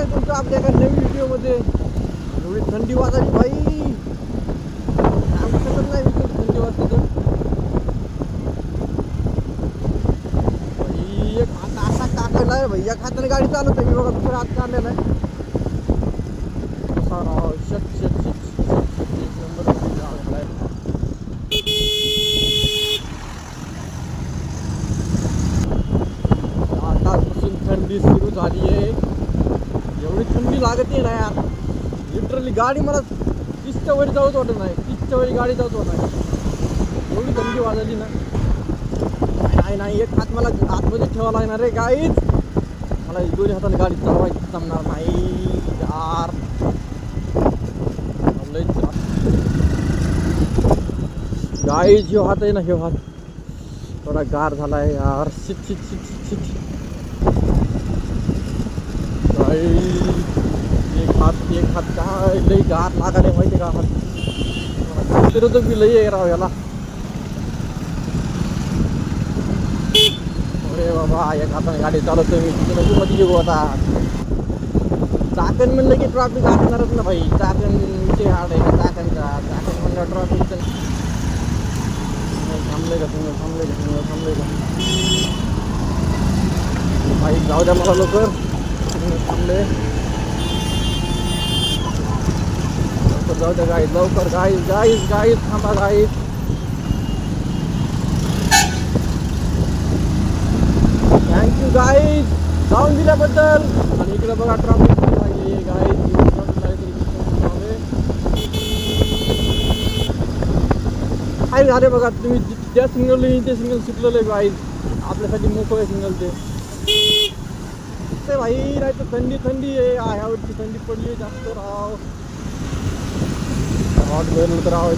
आहे तुमचं आपल्या एका नवीन व्हिडिओमध्ये. एवढी थंडी वाजायची भाई, सांगू शकत नाही मी थंडी वाजते तर. भाई एक हात असा टाकलेला आहे भाई, एक हाताने गाडी चालवत आहे मी बघा, दुसरा हात काढलेला आहे. असा राव शट शट शट शट एक नंबर आहे. आतापासून थंडी सुरू झाली आहे. एवढी थंडी लागते ना यार, लिटरली गाडी मला 30च्या वर जाऊच वाटत नाही, 30च्या वर गाडी जाऊच वाटत नाही, एवढी थंडी वाजली ना. नाही नाही, एक हात मला आतमध्ये ठेवा लागणार रे गाईच, मला दोन्ही हाताने गाडी चालवायची जमणार नाही यार. गाईच ह्यो हात आहे ना, ह्यो हात थोडा गार झाला आहे यार. Shit shit shit shit shit. एक हात काय लई गार लागाले माहिती का हात, फिरतो बी लई आहे राव याला. अरे बाबा, एक हाताने गाडी चालवतोय मी, तिथे नको मध्ये येऊ आता. चाकण म्हणलं की ट्रॉफिक असणारच ना भाई, चाकण विषय हार्ड आहे का चाकणचा. चाकण म्हणलं ट्रॉफिकचं थांबले का तुम्ही, थांबले का भाई, जाऊ द्या मला लवकर. थांबले, जाऊ द्या गाईज, लवकर गाईज गाईज गाईज थांबा गाईज. थँक्यू गाईज जाऊन दिल्याबद्दल. आणि इकडे बघा ट्रॉफिक लागली गाईज, काय झाले बघा तुम्ही, ज्या सिग्नल ते सिग्नल सुटलेलं आहे गाईज, आपल्यासाठी मोकळं आहे सिग्नल ते भाई. नाही तर थंडी आहे ह्यावरची, थंडी पडली जास्त राव, हॉट वेल तर राव.